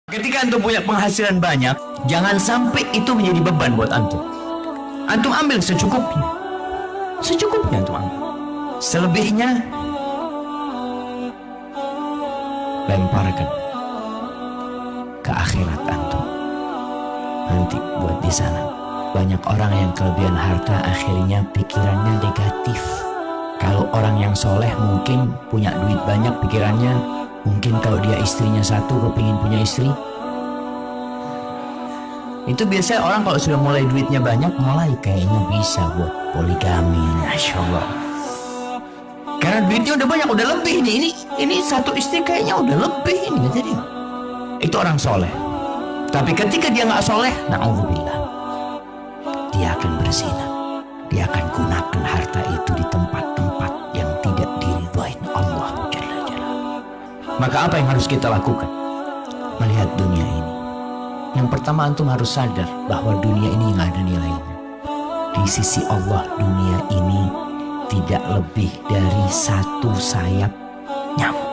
Ketika antum punya penghasilan banyak, jangan sampai itu menjadi beban buat antum. Antum ambil secukupnya. Secukupnya antum ambil. Selebihnya lemparkan ke akhirat antum. Nanti buat di sana. Banyak orang yang kelebihan harta akhirnya pikirannya negatif. Kalau orang yang soleh mungkin punya duit banyak, pikirannya mungkin kalau dia istrinya satu kepingin punya istri. Itu biasanya orang kalau sudah mulai duitnya banyak, mulai kayaknya bisa buat poligami. Masya Allah. Karena duitnya udah banyak, udah lebih nih. Ini satu istri kayaknya udah lebih ini. Jadi itu orang soleh. Tapi ketika dia nggak soleh, na'udzubillah, dia akan berzina. Dia akan gunakan harta itu di tempat-tempat yang tidak diridhoi Allah Jalla Jalla. Maka apa yang harus kita lakukan? Melihat dunia ini. Yang pertama, antum harus sadar bahwa dunia ini nggak ada nilainya. Di sisi Allah, dunia ini tidak lebih dari satu sayap nyamuk.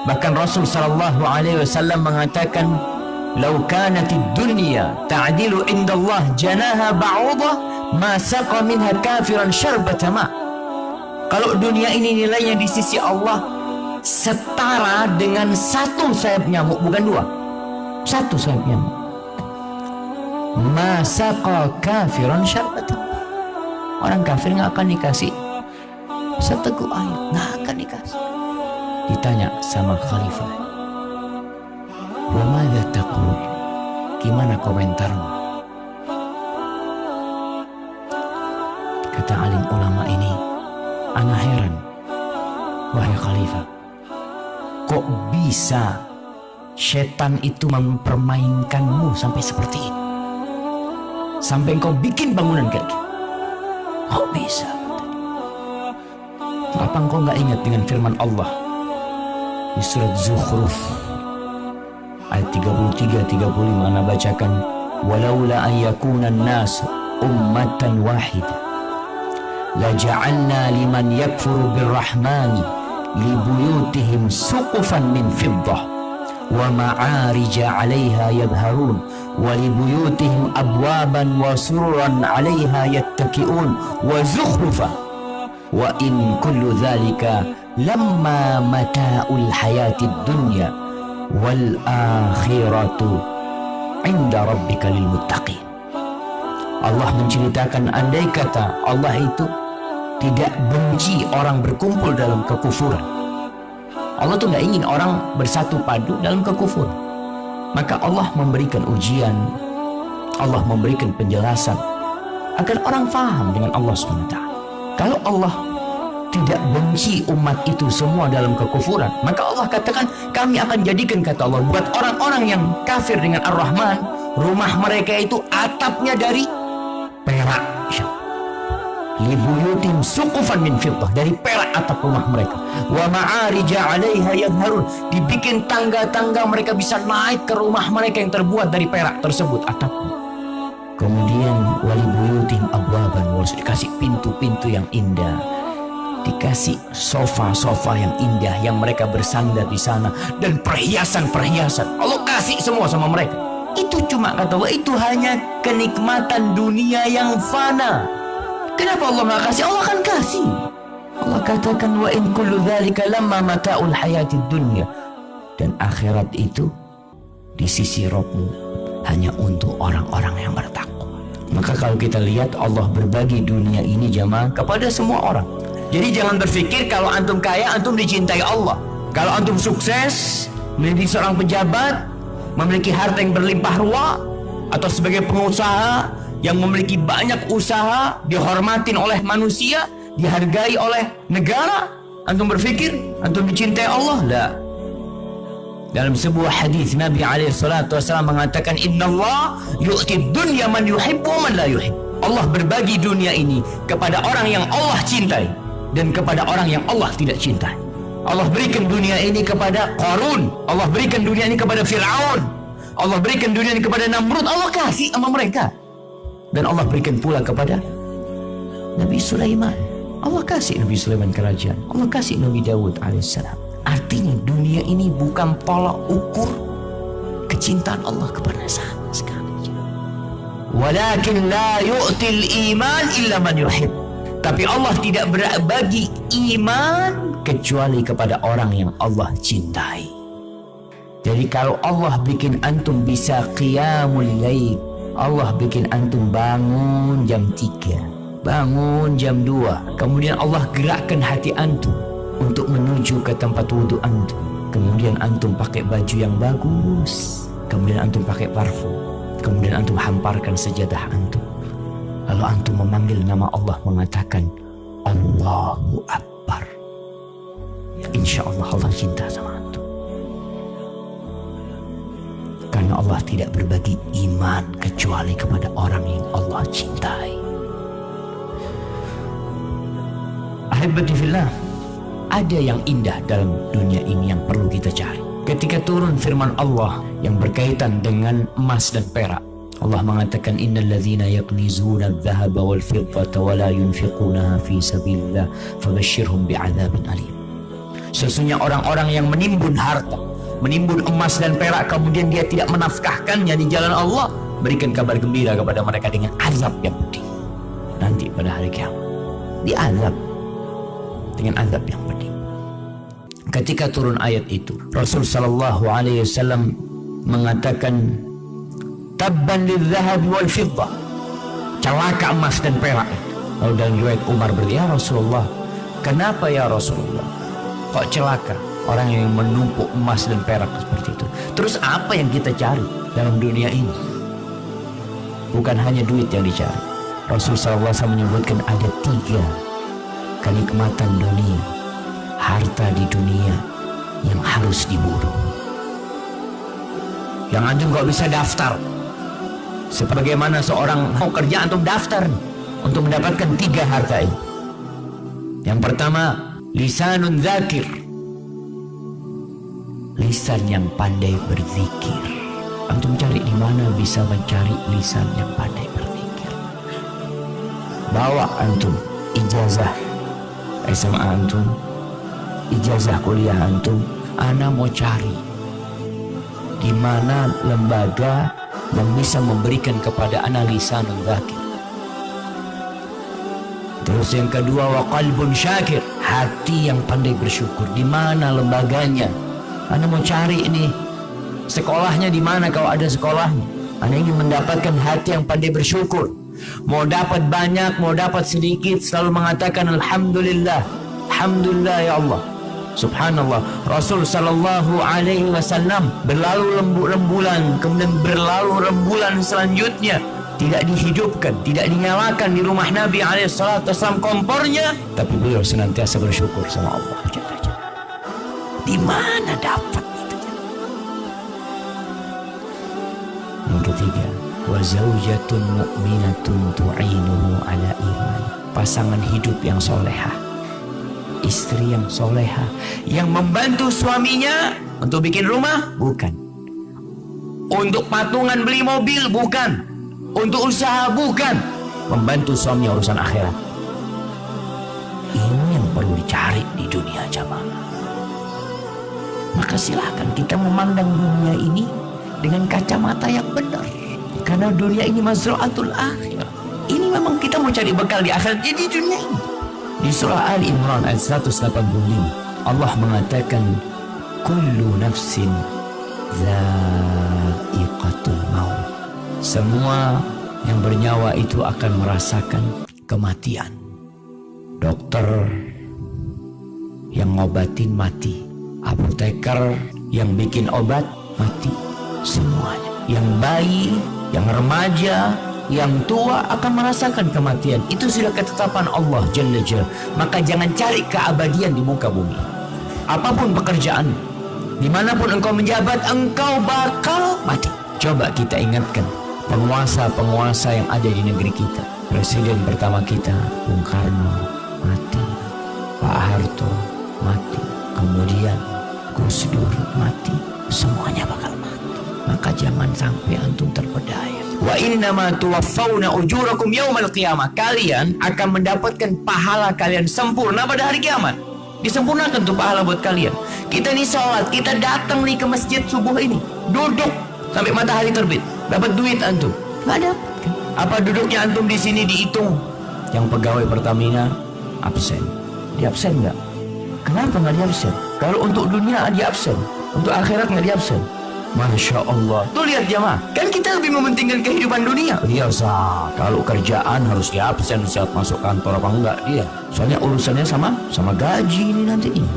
Bahkan Rasul sallallahu alaihi wasallam mengatakan, "Lau kanatid dunya ta'dilu indallah janaha ba'udah, ma saqa minha kafiran syarbata ma." Kalau dunia ini nilainya di sisi Allah setara dengan satu sayap nyamuk, bukan dua, satu sayap nyamuk, ma saqa kafiran syarbata. Orang kafir nggak akan dikasih seteguk air, nggak akan dikasih. Ditanya sama khalifah, "Wa madza taqul?" Gimana komentarmu? Kata alim ulama ini, "Ana heran, wahai khalifah, kok bisa setan itu mempermainkanmu sampai seperti ini? Sampai engkau bikin bangunan kayak gitu. Kok bisa? Apa engkau nggak ingat dengan firman Allah di surat Zukhruf ayat 33-35? Ana bacakan, "Walaula an yakuna an-nas ummatan wahidah la ja'alna liman yakfuru birrahmani li buyutihim suqufan min fiddah wa ma'arija 'alayha yadhharun wa li buyutihim abwaban wa sururan 'alayha yattaki'un wa zukhrufa wa in kullu dhalika lamma mata'ul hayatid dunya wal akhiratu 'inda rabbika lil muttaqin." Allah menceritakan, andai kata Allah itu tidak benci orang berkumpul dalam kekufuran. Allah tuh nggak ingin orang bersatu padu dalam kekufuran. Maka Allah memberikan ujian, Allah memberikan penjelasan agar orang faham dengan Allah SWT. Kalau Allah tidak benci umat itu semua dalam kekufuran, maka Allah katakan, kami akan jadikan, kata Allah, buat orang-orang yang kafir dengan Ar-Rahman, rumah mereka itu atapnya dari perak. Libuyutim suqufan min fiddah, dari perak atap rumah mereka. Wa ma'arija 'alaiha yadhharun, dibikin tangga-tangga mereka bisa naik ke rumah mereka yang terbuat dari perak tersebut atapnya. Kemudian walibuyutim abwaban, dikasih pintu-pintu yang indah, dikasih sofa-sofa yang indah yang mereka bersandar di sana, dan perhiasan-perhiasan Allah kasih semua sama mereka. Itu cuma, kata Allah, itu hanya kenikmatan dunia yang fana. Kenapa Allah nggak kasih? Allah akan kasih. Allah katakan, wa in kullu dzalika lamma mata'ul hayatid dunya, dan akhirat itu di sisi Rabbmu hanya untuk orang-orang yang bertakwa. Maka kalau kita lihat, Allah berbagi dunia ini, jamaah, kepada semua orang. Jadi jangan berpikir kalau antum kaya, antum dicintai Allah. Kalau antum sukses, menjadi seorang pejabat, memiliki harta yang berlimpah ruah, atau sebagai pengusaha yang memiliki banyak usaha, dihormatin oleh manusia, dihargai oleh negara, antum berpikir antum dicintai Allah? La. Dalam sebuah hadis Nabi SAW mengatakan, Innallaha yu'ti dunya man yuhibbu man la yuhib. Allah berbagi dunia ini kepada orang yang Allah cintai dan kepada orang yang Allah tidak cintai. Allah berikan dunia ini kepada Qarun, Allah berikan dunia ini kepada Fir'aun, Allah berikan dunia ini kepada Namrud, Allah kasih sama mereka. Dan Allah berikan pula kepada Nabi Sulaiman. Allah kasih Nabi Sulaiman kerajaan, Allah kasih Nabi Dawud alaihissalam. Artinya dunia ini bukan tolak ukur kecintaan Allah kepada sama sekali. Walakin la yu'til iman illa man yuhib. Tapi Allah tidak berbagi iman kecuali kepada orang yang Allah cintai. Jadi kalau Allah bikin antum bisa qiyamul lail, Allah bikin antum bangun jam 3, bangun jam 2, kemudian Allah gerakkan hati antum untuk menuju ke tempat wudhu antum, kemudian antum pakai baju yang bagus, kemudian antum pakai parfum, kemudian antum hamparkan sejadah antum, lalu antum memanggil nama Allah, mengatakan Allahu Akbar. Insya Allah Allah cinta sama antum. Karena Allah tidak berbagi iman kecuali kepada orang yang Allah cintai. Ahibati fillah, ada yang indah dalam dunia ini yang perlu kita cari. Ketika turun firman Allah yang berkaitan dengan emas dan perak, Allah mengatakan innal ladzina yaknizuna adh-dhahaba wal fiddata wa la yunfiqunaha fi sabilillah fabashshirhum bi'adzabin alim. Sesungguhnya orang-orang yang menimbun harta, menimbun emas dan perak, kemudian dia tidak menafkahkannya di jalan Allah, berikan kabar gembira kepada mereka dengan azab yang pedih nanti pada hari kiamat. Diazab dengan azab yang pedih. Ketika turun ayat itu, Rasul sallallahu alaihi wasallam mengatakan tabban lidh-dhahab wal fiddah, celaka emas dan perak. Lalu dalam riwayat Umar berkata, ya Rasulullah, kenapa ya Rasulullah kok celaka orang yang menumpuk emas dan perak seperti itu? Terus apa yang kita cari dalam dunia ini? Bukan hanya duit yang dicari. Rasul SAW menyebutkan ada 3 kenikmatan dunia, harta di dunia yang harus diburu. Yang antum gak bisa daftar. Sebagaimana seorang mau kerja, antum daftar untuk mendapatkan 3 harta ini. Yang pertama, lisanun dzakir, lisan yang pandai berzikir. Antum cari di mana bisa mencari lisan yang pandai berzikir. Bawa antum ijazah SMA antum, ijazah kuliah antum, ana mau cari di mana lembaga yang bisa memberikan kepada ana lisanun dzakir. Terus yang kedua, wa qalbun syakir, hati yang pandai bersyukur. Di mana lembaganya? Anda mau cari ini sekolahnya di mana kalau ada sekolahnya. Anda ingin mendapatkan hati yang pandai bersyukur. Mau dapat banyak, mau dapat sedikit, selalu mengatakan alhamdulillah, alhamdulillah ya Allah. Subhanallah, Rasul sallallahu alaihi wasallam berlalu rembulan, kemudian berlalu rembulan selanjutnya tidak dihidupkan, tidak dinyalakan di rumah Nabi alaihissalam kompornya, tapi beliau senantiasa bersyukur sama Allah. Di mana dapat itu? Yang ketiga, wa zaujatun mu'minatun tu'inuhu ala iman, pasangan hidup yang solehah, istri yang solehah, yang membantu suaminya untuk bikin rumah, bukan, untuk patungan beli mobil, bukan, untuk usaha, bukan, membantu suami urusan akhirat. Ini yang perlu dicari di dunia jamaah. Maka silakan kita memandang dunia ini dengan kacamata yang benar, karena dunia ini mazra'atul akhir. Ini memang kita mau cari bekal di akhirat, jadi dunia ini. Di surah Ali Imran ayat 185 Allah mengatakan kullu nafsin dha'iqatul maut, semua yang bernyawa itu akan merasakan kematian. Dokter yang ngobatin mati, apoteker yang bikin obat mati, semuanya. Yang bayi, yang remaja, yang tua akan merasakan kematian. Itu sudah ketetapan Allah Jalla Jalla. Maka jangan cari keabadian di muka bumi. Apapun pekerjaan, dimanapun engkau menjabat, engkau bakal mati. Coba kita ingatkan penguasa-penguasa yang ada di negeri kita. Presiden pertama kita Bung Karno mati, Pak Harto mati, kemudian Gus Dur mati, semuanya bakal mati. Maka jangan sampai antum terpedaya. Wa innama tuwaffawna ujurakum yaumal qiyamah, kalian akan mendapatkan pahala kalian sempurna pada hari kiamat. Disempurnakan tuh pahala buat kalian. Kita nih sholat, kita datang nih ke masjid subuh ini, duduk sampai matahari terbit. Dapat duit antum? Nggak dapat kan? Apa duduknya antum di sini dihitung? Yang pegawai Pertamina absen. Di absen nggak? Kenapa nggak di absen? Kalau untuk dunia di absen, untuk akhirat nggak di absen. Masya Allah. Tuh lihat jamaah, kan kita lebih mementingkan kehidupan dunia. Iya sah. Kalau kerjaan harus di absen saat masuk kantor apa enggak dia. Soalnya urusannya sama gaji ini nanti ini.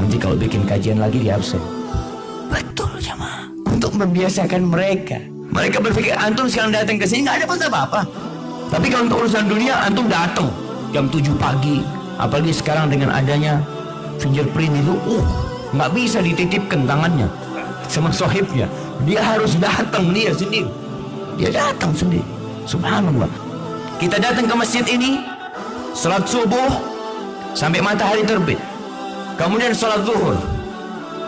Nanti kalau bikin kajian lagi di absen. Betul jamaah. Untuk membiasakan mereka. Mereka berpikir antum sekarang datang ke sini nggak ada apa-apa. Tapi kalau untuk urusan dunia antum datang jam 7 pagi. Apalagi sekarang dengan adanya fingerprint itu, nggak bisa dititipkan tangannya sama sohibnya. Dia harus datang dia sendiri. Dia datang sendiri. Subhanallah. Kita datang ke masjid ini, salat subuh sampai matahari terbit. Kemudian salat zuhur.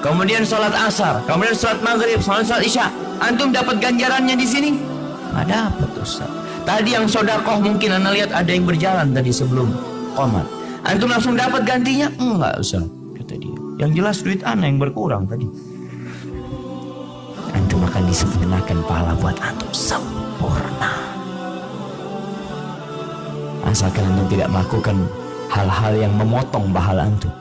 Kemudian salat asar. Kemudian salat maghrib, salat isya. Antum dapat ganjarannya di sini? Nggak dapat, Ustaz. Tadi yang sodakoh mungkin anda lihat ada yang berjalan tadi sebelum qomat. Antum langsung dapat gantinya? Enggak, Ustaz, kata dia. Yang jelas duit ana yang berkurang tadi. Antum akan disempurnakan pahala buat antum sempurna. Asalkan antum tidak melakukan hal-hal yang memotong pahala antum.